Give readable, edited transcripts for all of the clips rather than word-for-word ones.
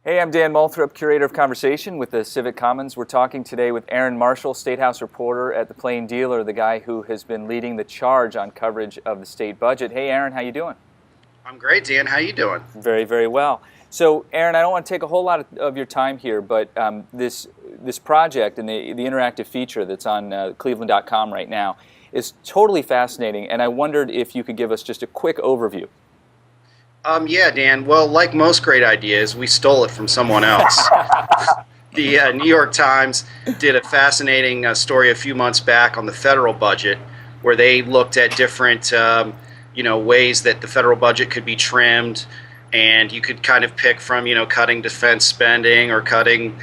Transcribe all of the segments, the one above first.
Hey, I'm Dan Moulthrop, Curator of Conversation with the Civic Commons. We're talking today with Aaron Marshall, State House reporter at the Plain Dealer, the guy who has been leading the charge on coverage of the state budget. Hey, Aaron, how you doing? I'm great, Dan. How you doing? Very, very well. So, Aaron, I don't want to take a whole lot of your time here, but this project and the interactive feature that's on Cleveland.com right now is totally fascinating, and I wondered if you could give us just a quick overview. Yeah, Dan. Well, like most great ideas, we stole it from someone else. The New York Times did a fascinating story a few months back on the federal budget, where they looked at different, ways that the federal budget could be trimmed, and you could kind of pick from, cutting defense spending or cutting,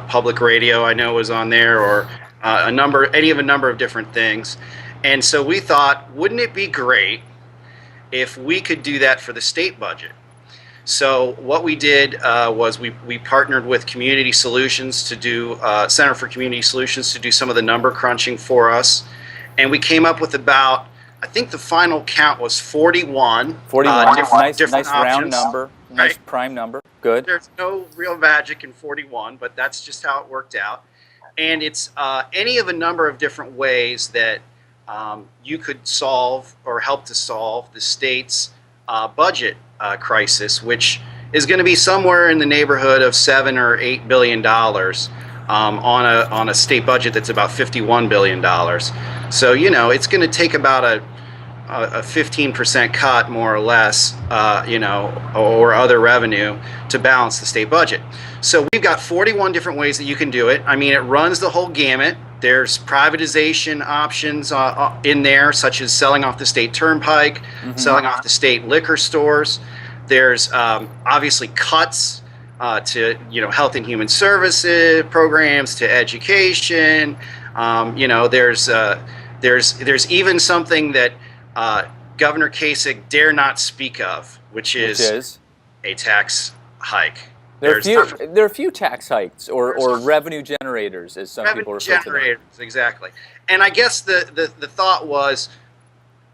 public radio. I know was on there, or any of a number of different things. And so we thought, wouldn't it be great if we could do that for the state budget? So what we did was we partnered with Community Solutions to do Center for Community Solutions to do some of the number crunching for us, and we came up with about, I think the final count was 41. 41, nice options, round number, nice right? prime number. Good. There's no real magic in 41, but that's just how it worked out. And it's any of a number of different ways that you could solve or help to solve the state's budget crisis, which is going to be somewhere in the neighborhood of $7 or $8 billion on a state budget that's about $51 billion. So it's going to take about a 15% cut, more or less, or other revenue to balance the state budget. So we've got 41 different ways that you can do it. I mean, it runs the whole gamut. There's privatization options in there, such as selling off the state turnpike, selling off the state liquor stores. There's obviously cuts to health and human services programs, to education. There's even something that Governor Kasich dare not speak of, which is a tax hike. There are a few tax hikes or revenue generators, as some people refer to them. Exactly. And I guess the thought was,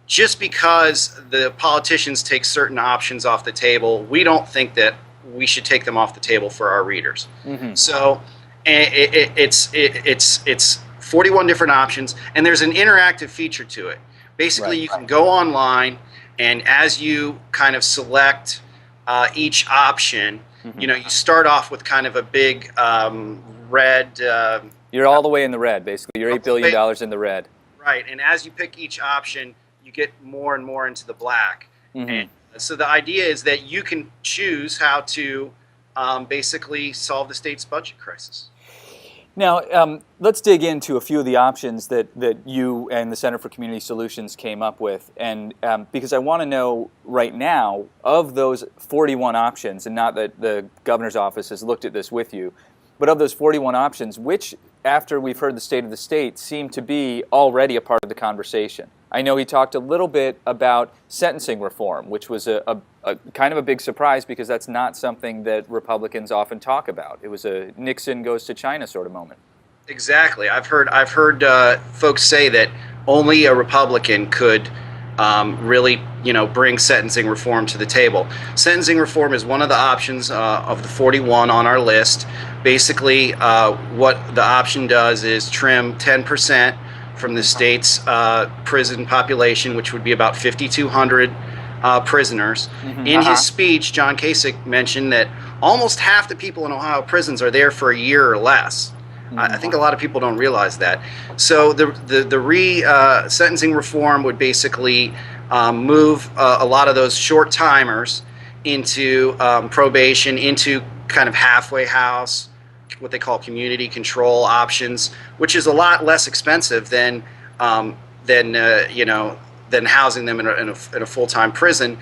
just because the politicians take certain options off the table, we don't think that we should take them off the table for our readers. So it's 41 different options, and there's an interactive feature to it. Basically, you can go online, and as you kind of select each option, you start off with kind of a big red. You're all the way in the red, basically. You're $8 billion in the red. Right, and as you pick each option, you get more and more into the black. And so the idea is that you can choose how to basically solve the state's budget crisis. Now, let's dig into a few of the options that you and the Center for Community Solutions came up with. And because I want to know right now, of those 41 options, and not that the governor's office has looked at this with you, but of those 41 options, which, after we've heard the state of the state, seem to be already a part of the conversation? I know he talked a little bit about sentencing reform, which was a kind of a big surprise because that's not something that Republicans often talk about. It was a Nixon goes to China sort of moment. Exactly. I've heard folks say that only a Republican could really bring sentencing reform to the table. Sentencing reform is one of the options of the 41 on our list. Basically, what the option does is trim 10% from the state's prison population, which would be about 5,200 prisoners. In his speech, John Kasich mentioned that almost half the people in Ohio prisons are there for a year or less. I think a lot of people don't realize that. So the sentencing reform would basically move a lot of those short timers into probation, into kind of halfway house, what they call community control options, which is a lot less expensive than housing them in a full-time prison.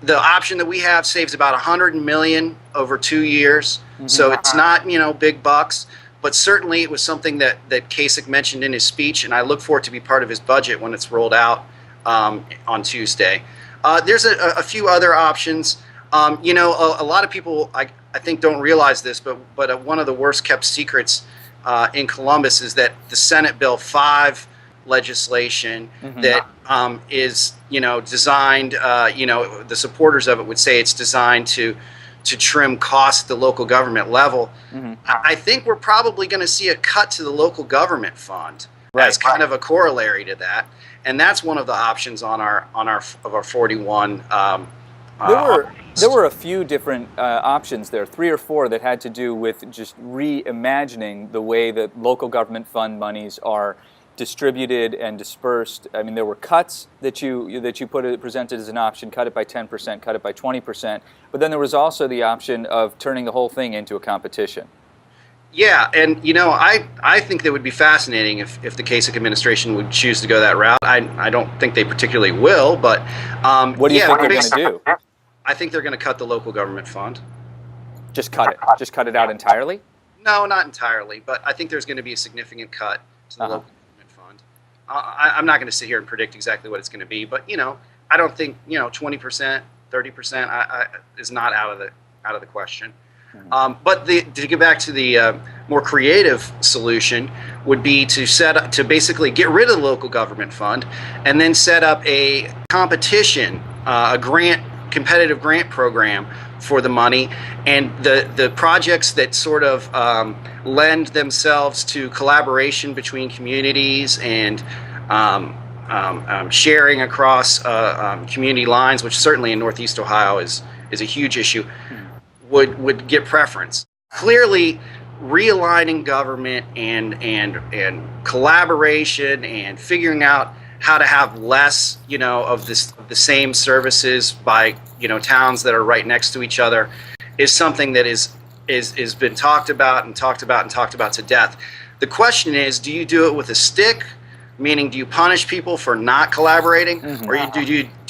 The option that we have saves about $100 million over 2 years, so it's not big bucks, but certainly it was something that Kasich mentioned in his speech, and I look forward to be part of his budget when it's rolled out on Tuesday. There's a few other options. A lot of people I think don't realize this, but one of the worst kept secrets in Columbus is that the Senate Bill 5 legislation that is designed, the supporters of it would say it's designed to to trim costs at the local government level, Mm-hmm. I think we're probably going to see a cut to the local government fund as kind of a corollary to that, and that's one of the options on our 41. There were a few different options there, 3 or 4 that had to do with just reimagining the way that local government fund monies are distributed and dispersed. I mean, there were cuts that you presented as an option: cut it by 10%, cut it by 20%. But then there was also the option of turning the whole thing into a competition. Yeah, and I think that would be fascinating if the Kasich administration would choose to go that route. I don't think they particularly will, but what do you think they're going to do? I think they're going to cut the local government fund. Just cut it. Just cut it out entirely? No, not entirely, but I think there's going to be a significant cut to the local government fund. I'm not going to sit here and predict exactly what it's going to be, but I don't think 20%, 30% is not out of the question. But to get back to the more creative solution would be to basically get rid of the local government fund and then set up a competition, a competitive grant program for the money, and the projects that sort of lend themselves to collaboration between communities and sharing across community lines, which certainly in Northeast Ohio is a huge issue, would get preference. Clearly, realigning government and collaboration and figuring out how to have less, of the same services by towns that are right next to each other is something that is been talked about to death. The question is, do you do it with a stick, meaning do you punish people for not collaborating, or do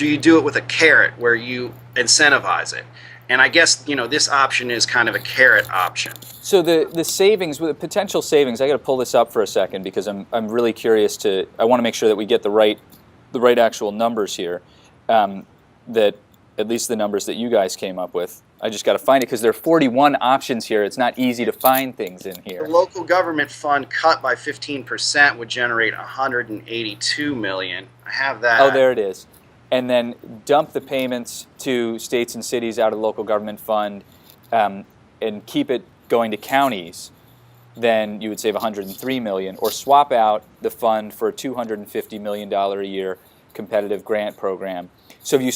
you do it with a carrot where you incentivize it? And I guess this option is kind of a carrot option. So the savings, the potential savings, I got to pull this up for a second because I'm really curious I want to make sure that we get the right actual numbers here, that at least the numbers that you guys came up with. I just got to find it because there are 41 options here. It's not easy to find things in here. The local government fund cut by 15% would generate $182 million. I have that. Oh, there it is. And then dump the payments to states and cities out of the local government fund, and keep it going to counties, then you would save $103 million. Or swap out the fund for a $250 million a year competitive grant program. So if you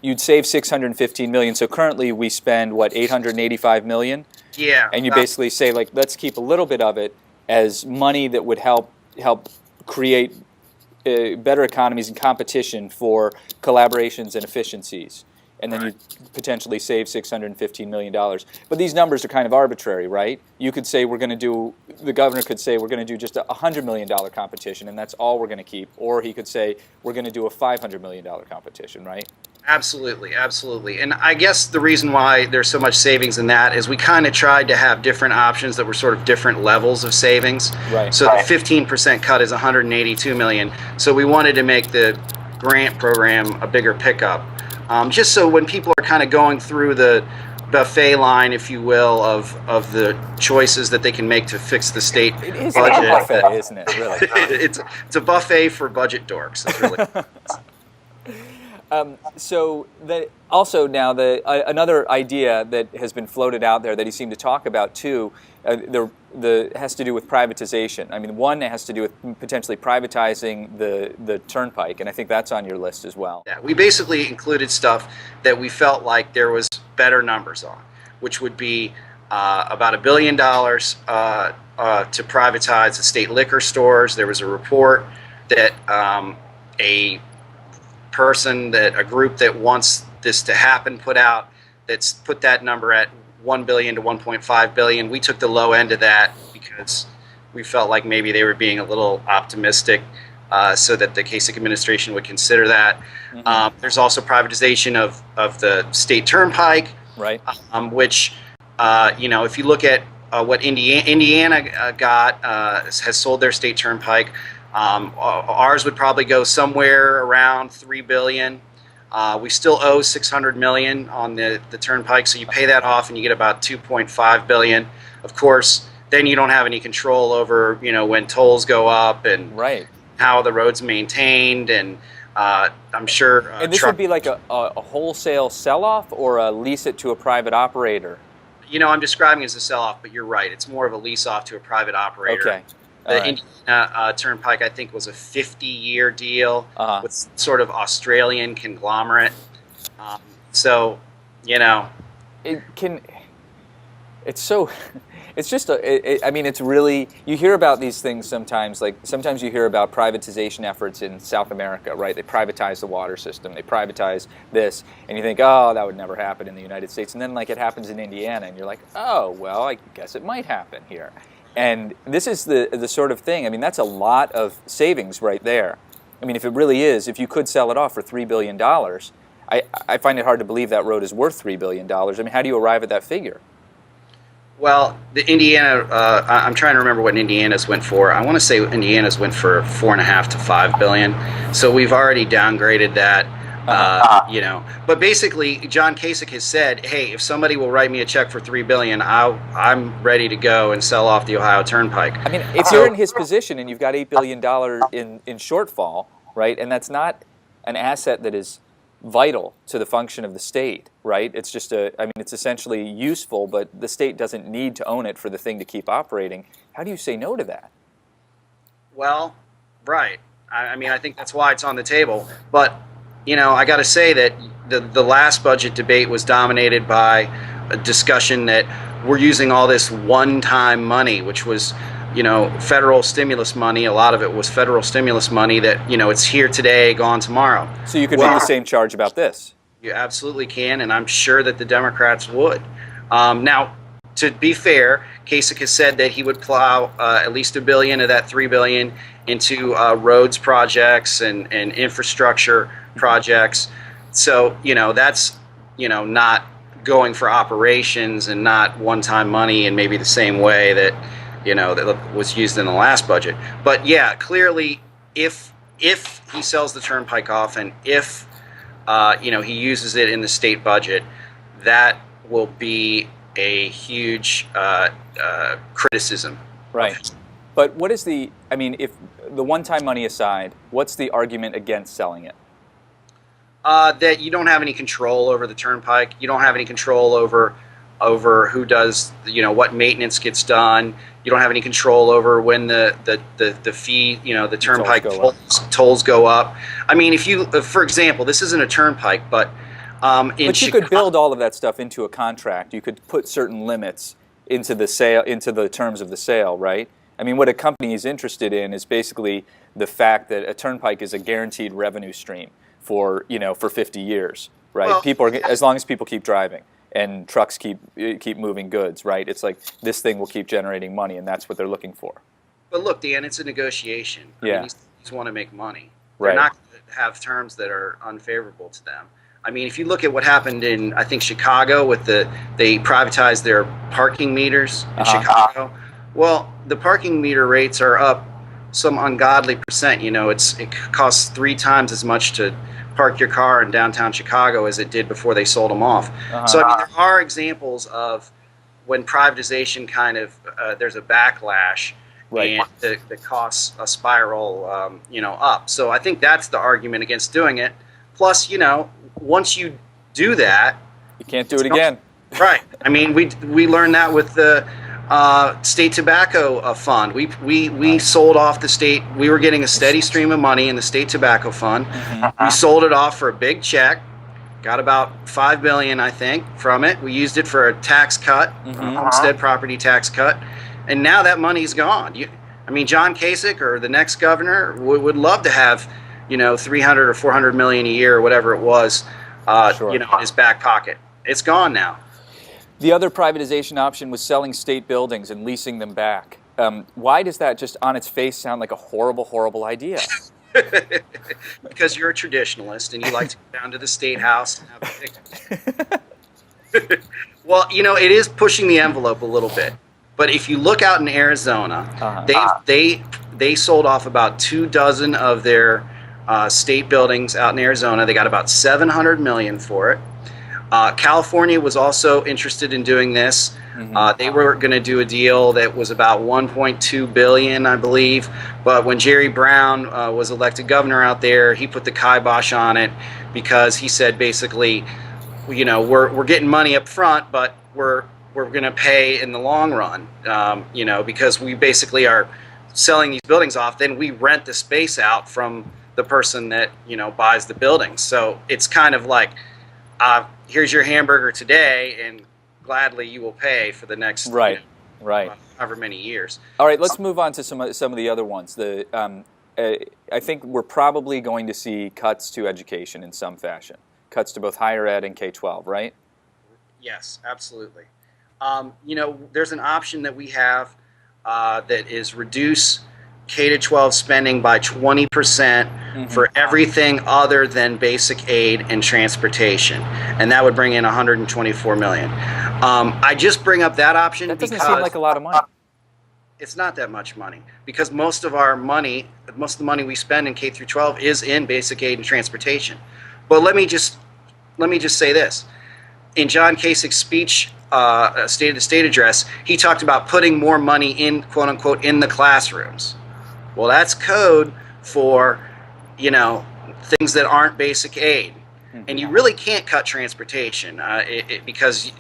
you'd save $615 million. So currently we spend $885 million. Yeah. And you basically say let's keep a little bit of it as money that would help create better economies and competition for collaborations and efficiencies, and then you potentially save $615 million. But these numbers are kind of arbitrary, right? You could say the governor could say we're going to do just a $100 million competition, and that's all we're going to keep. Or he could say we're going to do a $500 million competition, right? Absolutely, absolutely. And I guess the reason why there's so much savings in that is we kind of tried to have different options that were sort of different levels of savings. Right. So the 15% cut is $182 million. So we wanted to make the grant program a bigger pickup. Just so when people are kind of going through the buffet line, if you will, of the choices that they can make to fix the state budget. It is a buffet, isn't it, really? It's a buffet for budget dorks. That's really So that also now another idea that has been floated out there that he seemed to talk about too, has to do with privatization. I mean, one has to do with potentially privatizing the turnpike, and I think that's on your list as well. Yeah, we basically included stuff that we felt like there was better numbers on, which would be about $1 billion to privatize the state liquor stores. There was a report that a group that wants this to happen put out that's put that number at $1 billion to $1.5 billion. We took the low end of that because we felt like maybe they were being a little optimistic, so that the Kasich administration would consider that. There's also privatization of the state turnpike, right? Which if you look at what Indiana got, has sold their state turnpike. Ours would probably go somewhere around $3 billion. We still owe $600 million on the turnpike, so you pay that off and you get about $2.5 billion. Of course, then you don't have any control over when tolls go up and right. how the road's maintained, and I'm sure. And this would be like a wholesale sell-off or a lease it to a private operator? I'm describing it as a sell-off, but you're right. It's more of a lease-off to a private operator. Okay. The Indiana Turnpike, I think, was a 50-year deal with sort of Australian conglomerate. So, it's just I mean, it's really, you hear about these things sometimes, like sometimes you hear about privatization efforts in South America, right? They privatize the water system, they privatize this, and you think, oh, that would never happen in the United States. And then like it happens in Indiana, and you're like, oh, well, I guess it might happen here. And this is the sort of thing, I mean, that's a lot of savings right there. I mean, if it really is, if you could sell it off for $3 billion, I find it hard to believe that road is worth $3 billion. I mean, how do you arrive at that figure? Well, the Indiana, I'm trying to remember what Indiana's went for. I want to say Indiana's went for $4.5 to $5 billion. So we've already downgraded that, But basically, John Kasich has said, hey, if somebody will write me a check for $3 billion, I'm ready to go and sell off the Ohio Turnpike. I mean, if you're in his position and you've got $8 billion in shortfall, right, and that's not an asset that is vital to the function of the state, right? It's just it's essentially useful, but the state doesn't need to own it for the thing to keep operating. How do you say no to that? Well, right. I mean, I think that's why it's on the table. But, I got to say that the last budget debate was dominated by a discussion that we're using all this one-time money, which was federal stimulus money. A lot of it was federal stimulus money that, it's here today, gone tomorrow. So you could make the same charge about this? You absolutely can, and I'm sure that the Democrats would. Now, to be fair, Kasich has said that he would plow at least $1 billion of that $3 billion into roads projects and infrastructure projects. So, that's, not going for operations and not one-time money in maybe the same way that that was used in the last budget. But yeah, clearly, if he sells the turnpike off and if he uses it in the state budget, that will be a huge criticism. Right. But what is if the one-time money aside, what's the argument against selling it? That you don't have any control over the turnpike. You don't have any control over who does, what maintenance gets done. You don't have any control over when the fee, the turnpike tolls go up. I mean, for example, this isn't a turnpike, but But you could build all of that stuff into a contract. You could put certain limits into the sale, into the terms of the sale, right? I mean, what a company is interested in is basically the fact that a turnpike is a guaranteed revenue stream for 50 years, right? Well, as long as people keep driving and trucks keep moving goods, right? It's like this thing will keep generating money, and that's what they're looking for. But look, Dan, it's a negotiation. I mean, these want to make money. Right. They're not going to have terms that are unfavorable to them. I mean, if you look at what happened in, I think, Chicago with they privatized their parking meters in Chicago. Well, the parking meter rates are up some ungodly percent. It costs 3 times as much to park your car in downtown Chicago as it did before they sold them off. So, I mean, there are examples of when privatization kind of, there's a backlash, right, and the costs spiral, up. So I think that's the argument against doing it. Plus, once you do that, you can't do it again. Right. I mean, we learned that with the state tobacco fund. We sold off the state. We were getting a steady stream of money in the state tobacco fund. We sold it off for a big check. Got about $5 billion, I think, from it. We used it for a tax cut, homestead property tax cut, and now that money's gone. John Kasich or the next governor would love to have, $300 or $400 million a year or whatever it was, in his back pocket. It's gone now. The other privatization option was selling state buildings and leasing them back. Why does that just on its face sound like a horrible, horrible idea? Because you're a traditionalist and you like to go down to the state house and have a picnic. Well, it is pushing the envelope a little bit. But if you look out in Arizona, they sold off about 24 of their state buildings out in Arizona. They got about $700 million for it. California was also interested in doing this. They were going to do a deal that was about 1.2 billion, I believe. But when Jerry Brown was elected governor out there, he put the kibosh on it because he said basically, you know, we're getting money up front, but we're going to pay in the long run. You know, because we basically are selling these buildings off, then we rent the space out from the person that, you know, buys the buildings. So it's kind of like, here's your hamburger today, and gladly you will pay for the next right, you know, right, however many years. All right, let's move on to some of the other ones. I think we're probably going to see cuts to education in some fashion, cuts to both higher ed and K-12, right? Yes, absolutely. You know, there's an option that we have that is reduce K-12 spending by 20% for everything other than basic aid and transportation, and that would bring in 124 million. I just bring up that option That doesn't because seem like a lot of money. it's not that much money, because most of the money we spend in K through 12 is in basic aid and transportation. But let me just say this: in John Kasich's speech, State of the State address, he talked about putting more money in, quote unquote, in the classrooms. Well, that's code for, you know, things that aren't basic aid, and you really can't cut transportation because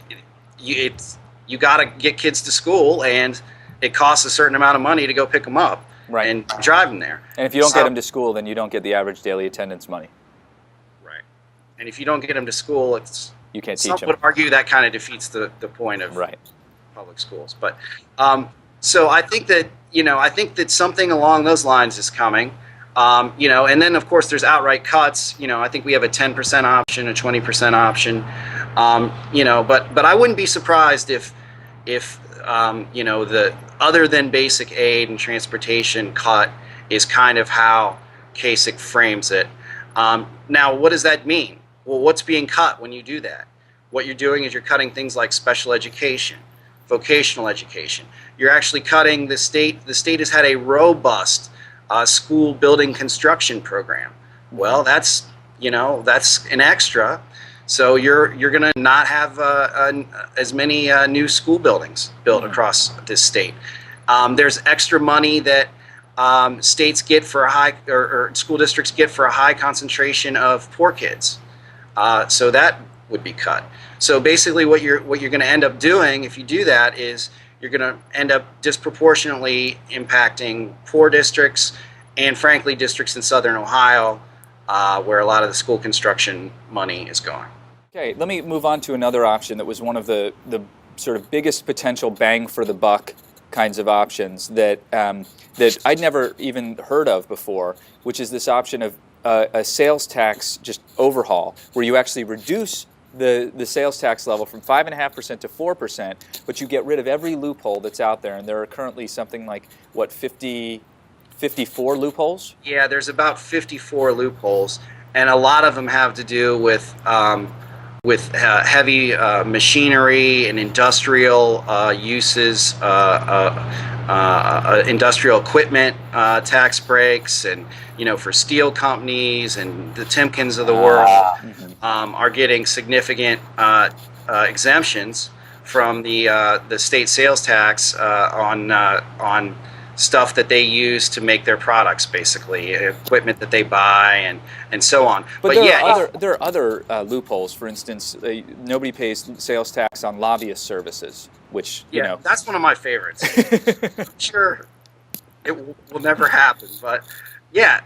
you got to get kids to school, and it costs a certain amount of money to go pick them up and drive them there. And if you don't get them to school, then you don't get the average daily attendance money. Right. And if you don't get them to school, you can't teach some them. would argue that kind of defeats the point of public schools. But so I think that, you know, I think that something along those lines is coming. You know, and then of course there's outright cuts. You know, I think we have a 10% option, a 20% option. You know, but I wouldn't be surprised if you know, the other than basic aid and transportation cut is kind of how Kasich frames it. Now, what does that mean? Well, what's being cut when you do that? What you're doing is you're cutting things like special education, vocational education. You're actually cutting the state. The state has had a robust school building construction program. Well, that's, you know, that's an extra. So you're going to not have as many new school buildings built across this state. There's extra money that states get for a high, or school districts get for a high concentration of poor kids. So that would be cut. So basically, what you're going to end up doing if you do that is you're going to end up disproportionately impacting poor districts, and frankly, districts in southern Ohio, where a lot of the school construction money is going. Okay, let me move on to another option that was one of the sort of biggest potential bang for the buck kinds of options that that I'd never even heard of before, which is this option of a sales tax just overhaul, where you actually reduce the sales tax level from 5.5% to 4%, but you get rid of every loophole that's out there. And there are currently something like, what, 54 loopholes? Yeah, there's about 54 loopholes, and a lot of them have to do with heavy machinery and industrial uses, industrial equipment tax breaks, and, you know, for steel companies and the Timkins of the world are getting significant exemptions from the state sales tax on stuff that they use to make their products, basically equipment that they buy and so on. But there are other loopholes. For instance, nobody pays sales tax on lobbyist services, which, you know, that's one of my favorites. Sure, it will never happen, but yeah,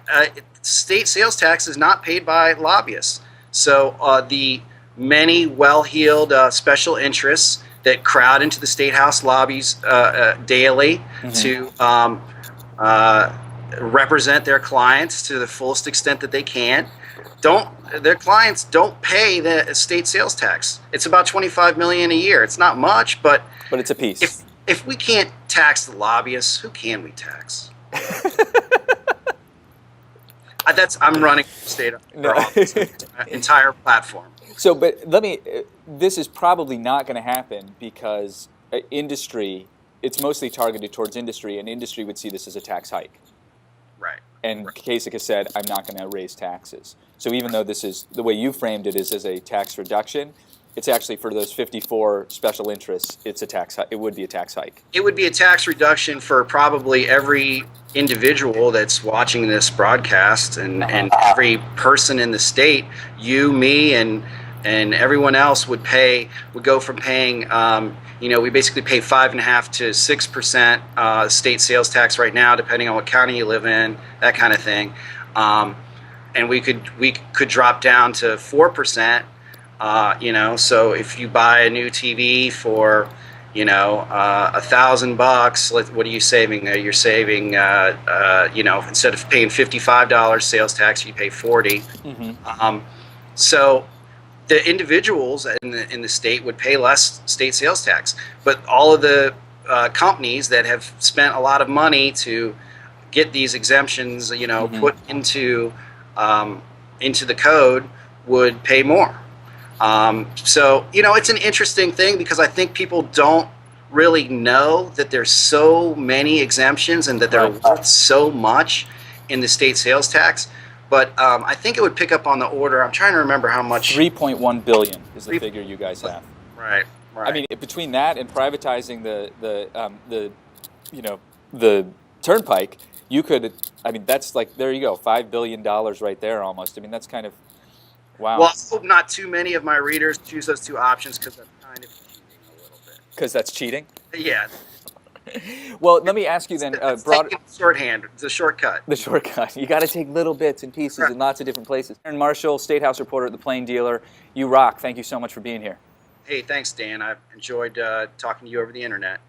state sales tax is not paid by lobbyists. So the many well-heeled special interests that crowd into the State House lobbies daily to represent their clients to the fullest extent that they can, their clients don't pay the state sales tax. It's about $25 million a year. It's not much, but it's a piece. If we can't tax the lobbyists, who can we tax? I'm running the state entire platform. So, but this is probably not going to happen because industry, it's mostly targeted towards industry, and industry would see this as a tax hike. Right. And Kasich has said, I'm not going to raise taxes. So even though this is, the way you framed it is as a tax reduction, It's actually for those 54 special interests. It's a tax. It would be a tax hike. It would be a tax reduction for probably every individual that's watching this broadcast, and every person in the state. You, me, and everyone else would go from paying. We basically pay 5.5% to 6% state sales tax right now, depending on what county you live in, that kind of thing. And we could drop down to 4%. So if you buy a new TV for $1,000, what are you saving? You're saving, instead of paying $55 sales tax, you pay $40. So the individuals in the state would pay less state sales tax, but all of the companies that have spent a lot of money to get these exemptions, put into the code would pay more. So it's an interesting thing, because I think people don't really know that there's so many exemptions and that they're worth so much in the state sales tax. But I think it would pick up on the order. I'm trying to remember how much. 3.1 billion is the figure you guys have. Right. I mean, between that and privatizing the turnpike, you could. I mean, that's like, there you go, $5 billion right there almost. I mean, that's kind of. Wow. Well, I hope not too many of my readers choose those two options, because that's kind of cheating a little bit. Because that's cheating? Yeah. Well, let me ask you then. Shorthand, it's a shortcut. The shortcut. You got to take little bits and pieces in lots of different places. Aaron Marshall, State House reporter at the Plain Dealer. You rock. Thank you so much for being here. Hey, thanks, Dan. I've enjoyed talking to you over the internet.